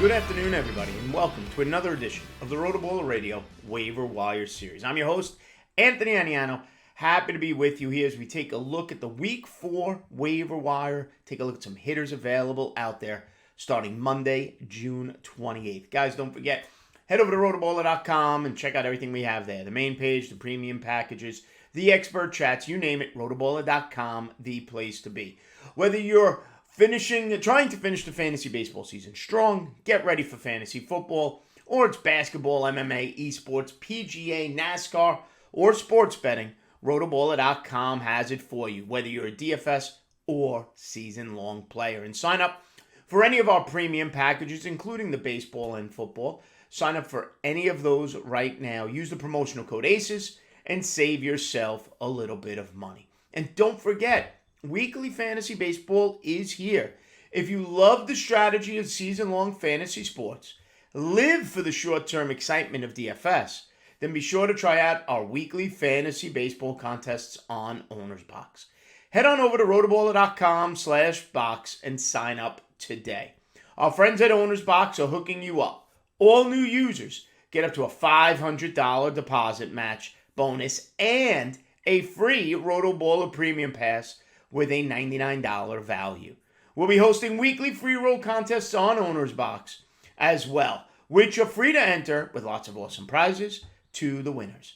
Good afternoon, everybody, and welcome to another edition of the RotoBaller Radio Waiver Wire Series. I'm your host, Anthony Aniano. Happy to be with you here as we take a look at the Week 4 Waiver Wire, take a look at some hitters available out there starting Monday, June 28th. Guys, don't forget, head over to rotoballer.com and check out everything we have there. The main page, the premium packages, the expert chats, you name it, rotoballer.com, the place to be. Whether you're trying to finish the fantasy baseball season strong, get ready for fantasy football, or it's basketball, MMA, esports, PGA, NASCAR, or sports betting, rotoballer.com has it for you, whether you're a DFS or season-long player. And sign up for any of our premium packages, including the baseball and football. Sign up for any of those right now. Use the promotional code ACES and save yourself a little bit of money. And don't forget, weekly fantasy baseball is here. If you love the strategy of season-long fantasy sports, live for the short-term excitement of DFS, then be sure to try out our weekly fantasy baseball contests on Owner's Box. Head on over to rotoballer.com/box and sign up today. Our friends at Owner's Box are hooking you up. All new users get up to a $500 deposit match bonus and a free RotoBaller Premium Pass with a $99 value. We'll be hosting weekly free roll contests on Owner's Box as well, which are free to enter with lots of awesome prizes to the winners.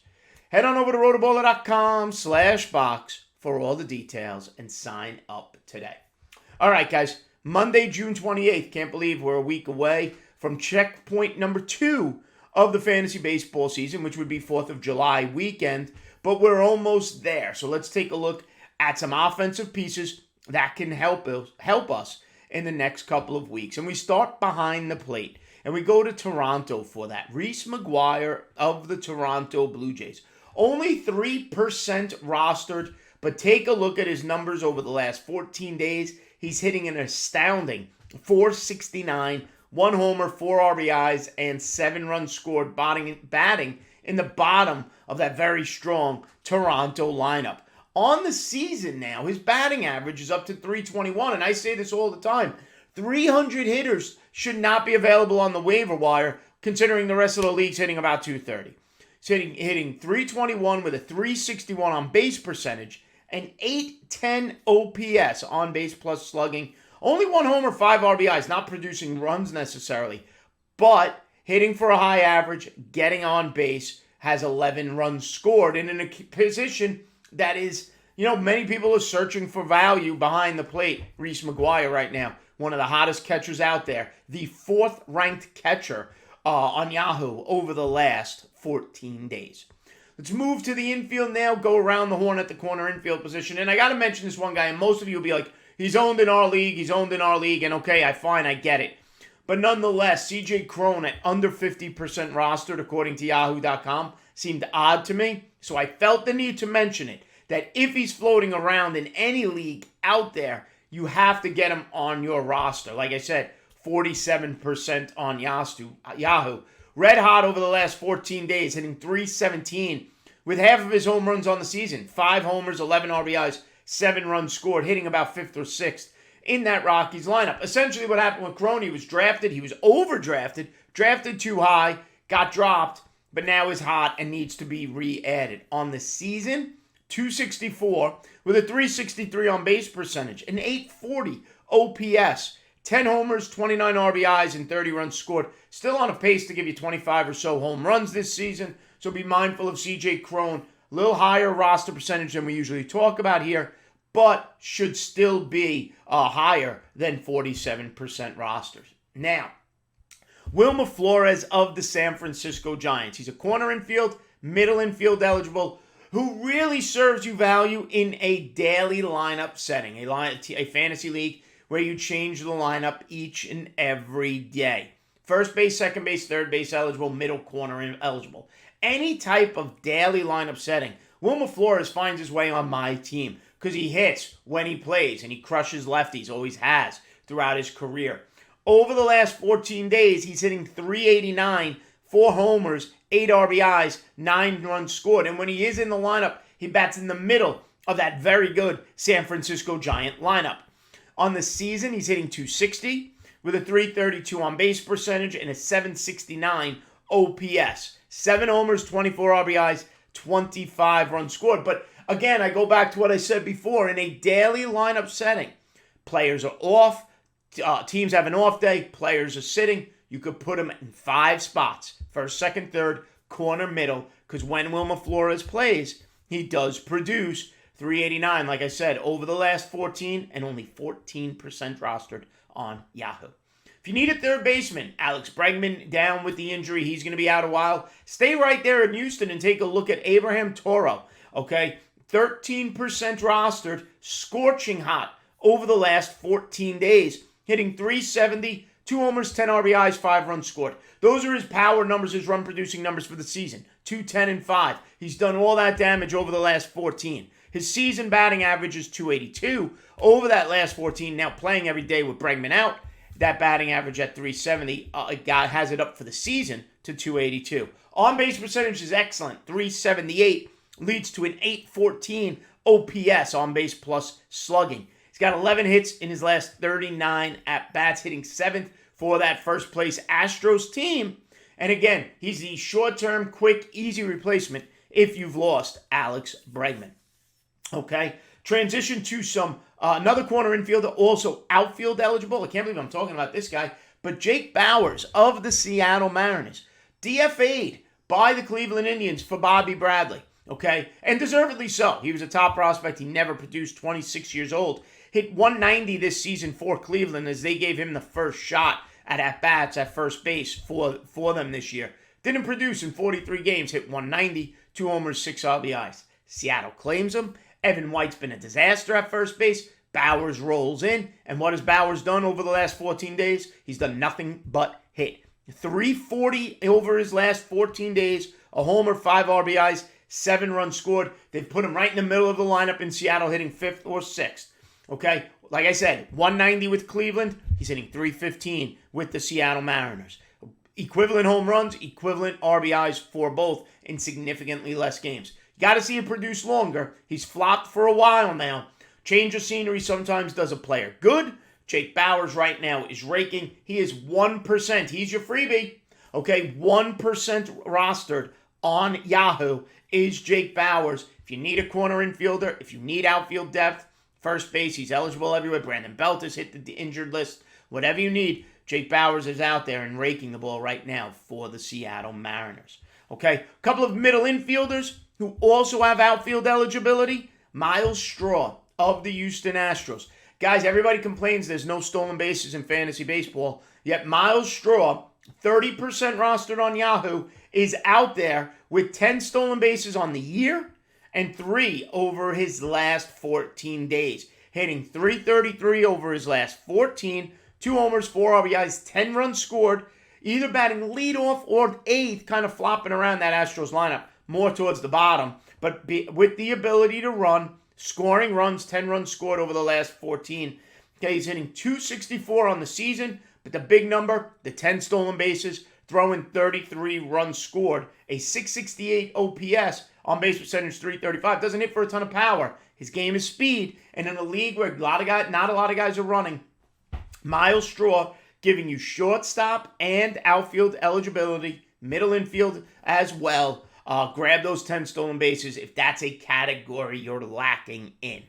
Head on over to rotoballer.com/box for all the details and sign up today. All right, guys, Monday, June 28th. Can't believe we're a week away from checkpoint number 2 of the fantasy baseball season, which would be 4th of July weekend, but we're almost there. So let's take a look at some offensive pieces that can help us in the next couple of weeks. And we start behind the plate, and we go to Toronto for that. Reese McGuire of the Toronto Blue Jays. Only 3% rostered, but take a look at his numbers over the last 14 days. He's hitting an astounding .469, 1 homer, 4 RBIs, and 7 runs scored, batting in the bottom of that very strong Toronto lineup. On the season now, his batting average is up to .321, and I say this all the time. 300 hitters should not be available on the waiver wire, considering the rest of the league's hitting about .230. He's hitting .321 with a .361 on base percentage, and .810 OPS, on base plus slugging. Only 1 homer, 5 RBIs, not producing runs necessarily, but hitting for a high average, getting on base, has 11 runs scored, and in a position that is, many people are searching for value behind the plate. Reese McGuire right now, one of the hottest catchers out there, the 4th ranked catcher on Yahoo over the last 14 days. Let's move to the infield now, go around the horn at the corner infield position. And I got to mention this one guy, and most of you will be like, he's owned in our league, and okay, I get it. But nonetheless, Cron at under 50% rostered, according to Yahoo.com, seemed odd to me. So I felt the need to mention it, that if he's floating around in any league out there, you have to get him on your roster. Like I said, 47% on Yahoo. Red hot over the last 14 days, hitting .317 with half of his home runs on the season. 5 homers, 11 RBIs, 7 runs scored, hitting about 5th or 6th in that Rockies lineup. Essentially what happened with Cron, he was overdrafted, drafted too high, got dropped, but now is hot and needs to be re-added. On the season, .264 with a .363 on base percentage, an .840 OPS, 10 homers, 29 RBIs, and 30 runs scored. Still on a pace to give you 25 or so home runs this season, so be mindful of Cron. A little higher roster percentage than we usually talk about here, but should still be higher than 47% rosters. Now, Wilmer Flores of the San Francisco Giants. He's a corner infield, middle infield eligible, who really serves you value in a daily lineup setting, a fantasy league where you change the lineup each and every day. First base, second base, third base eligible, middle corner eligible. Any type of daily lineup setting, Wilmer Flores finds his way on my team because he hits when he plays and he crushes lefties, always has throughout his career. Over the last 14 days, he's hitting .389, 4 homers, 8 RBIs, 9 runs scored. And when he is in the lineup, he bats in the middle of that very good San Francisco Giant lineup. On the season, he's hitting .260 with a 332 on base percentage and a 769 OPS. 7 homers, 24 RBIs, 25 runs scored. But again, I go back to what I said before. In a daily lineup setting, players are off, teams have an off day, players are sitting. You could put them in 5 spots: first, second, third, corner, middle, because when Wilmer Flores plays, he does produce 389, like I said, over the last 14 and only 14% rostered on Yahoo. If you need a third baseman, Alex Bregman down with the injury. He's going to be out a while. Stay right there in Houston and take a look at Abraham Toro, okay? 13% rostered, scorching hot over the last 14 days, hitting 370, 2 homers, 10 RBIs, 5 runs scored. Those are his power numbers, his run-producing numbers for the season. 210 and 5. He's done all that damage over the last 14. His season batting average is 282 over that last 14. Now playing every day with Bregman out, that batting average at 370 has it up for the season to 282. On-base percentage is excellent. 378 leads to an 814 OPS, on-base plus slugging. He's got 11 hits in his last 39 at-bats, hitting 7th for that first-place Astros team. And again, he's the short-term, quick, easy replacement if you've lost Alex Bregman. Okay, transition to some another corner infielder, also outfield eligible. I can't believe I'm talking about this guy, but Jake Bauers of the Seattle Mariners, DFA'd by the Cleveland Indians for Bobby Bradley. Okay, and deservedly so. He was a top prospect. He never produced. 26 years old. Hit 190 this season for Cleveland as they gave him the first shot at bats at first base for them this year. Didn't produce in 43 games. Hit 190, 2 homers, 6 RBIs. Seattle claims him. Evan White's been a disaster at first base. Bauers rolls in. And what has Bauers done over the last 14 days? He's done nothing but hit. 340 over his last 14 days. A homer, 5 RBIs, 7 runs scored. They've put him right in the middle of the lineup in Seattle, hitting 5th or 6th. Okay, like I said, 190 with Cleveland. He's hitting 315 with the Seattle Mariners. Equivalent home runs, equivalent RBIs for both in significantly less games. Got to see him produce longer. He's flopped for a while now. Change of scenery sometimes does a player good. Jake Bauers right now is raking. He is 1%. He's your freebie. Okay, 1% rostered on Yahoo is Jake Bauers. If you need a corner infielder, if you need outfield depth, first base, he's eligible everywhere. Brandon Belt has hit the injured list. Whatever you need, Jake Bauers is out there and raking the ball right now for the Seattle Mariners. Okay, a couple of middle infielders who also have outfield eligibility. Myles Straw of the Houston Astros. Guys, everybody complains there's no stolen bases in fantasy baseball, yet Myles Straw, 30% rostered on Yahoo, is out there with 10 stolen bases on the year and 3 over his last 14 days. Hitting 333 over his last 14, 2 homers, 4 RBIs, 10 runs scored, either batting leadoff or 8th, kind of flopping around that Astros lineup, more towards the bottom, but with the ability to run, scoring runs, 10 runs scored over the last 14. Okay, he's hitting 264 on the season, but the big number, the 10 stolen bases, throwing 33 runs scored, a 668 OPS, on base percentage 335. Doesn't hit for a ton of power. His game is speed, and in a league where not a lot of guys are running, Myles Straw giving you shortstop and outfield eligibility, middle infield as well. Grab those 10 stolen bases if that's a category you're lacking in.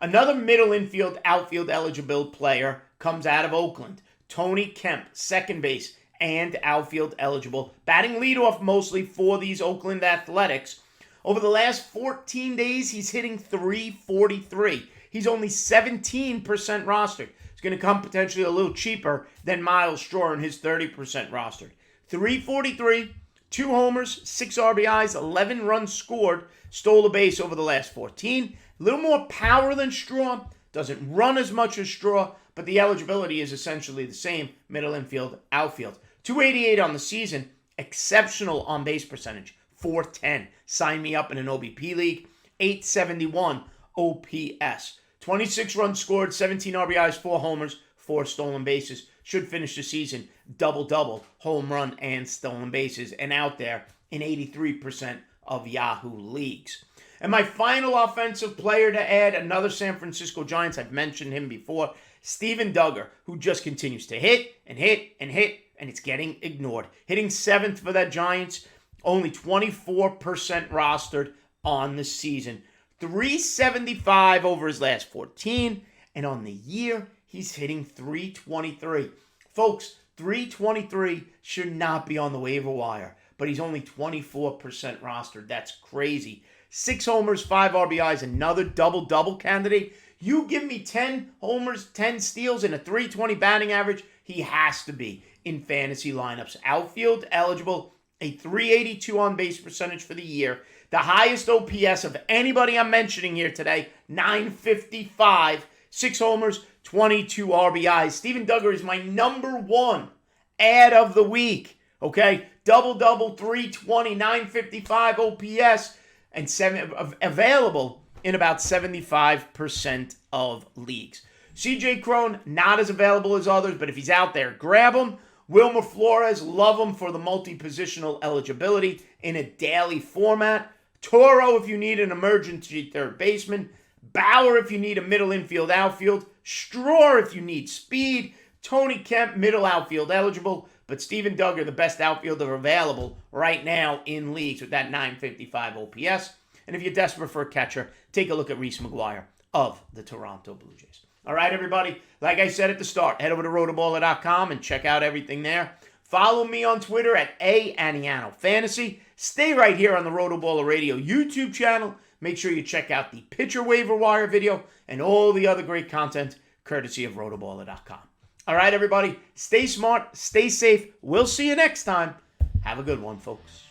Another middle infield, outfield eligible player comes out of Oakland. Tony Kemp, second base and outfield eligible. Batting leadoff mostly for these Oakland Athletics. Over the last 14 days, he's hitting 343. He's only 17% rostered. It's going to come potentially a little cheaper than Myles Straw in his 30% rostered. 343, 2 homers, 6 RBIs, 11 runs scored, stole a base over the last 14. A little more power than Straw. Doesn't run as much as Straw, but the eligibility is essentially the same. Middle infield, outfield. 288 on the season. Exceptional on base percentage. 410. Sign me up in an OBP league. 871 OPS. 26 runs scored, 17 RBIs, 4 homers, 4 stolen bases. Should finish the season double-double, home run and stolen bases, and out there in 83% of Yahoo leagues. And my final offensive player to add, another San Francisco Giants, I've mentioned him before, Steven Duggar, who just continues to hit and hit and hit, and it's getting ignored. Hitting 7th for that Giants, only 24% rostered on the season. 375 over his last 14, and on the year, he's hitting 323. Folks, 323 should not be on the waiver wire, but he's only 24% rostered. That's crazy. 6 homers, 5 RBIs, another double-double candidate. You give me 10 homers, 10 steals, and a 320 batting average, he has to be in fantasy lineups. Outfield eligible, a 382 on-base percentage for the year. The highest OPS of anybody I'm mentioning here today, 955. 6 homers, 22 RBIs. Steven Duggar is my number 1 ad of the week. Okay? Double-double, 320, 955 OPS, and available in about 75% of leagues. CJ Cron, not as available as others, but if he's out there, grab him. Wilmer Flores, love him for the multi-positional eligibility in a daily format. Toro, if you need an emergency third baseman. Bauer, if you need a middle infield outfield. Straw, if you need speed. Tony Kemp, middle outfield eligible. But Steven Duggar, the best outfielder available right now in leagues with that 955 OPS. And if you're desperate for a catcher, take a look at Reese McGuire of the Toronto Blue Jays. All right, everybody. Like I said at the start, head over to rotoballer.com and check out everything there. Follow me on Twitter at @Aniano Fantasy. Stay right here on the RotoBaller Radio YouTube channel. Make sure you check out the pitcher waiver wire video and all the other great content courtesy of rotoballer.com. All right, everybody. Stay smart. Stay safe. We'll see you next time. Have a good one, folks.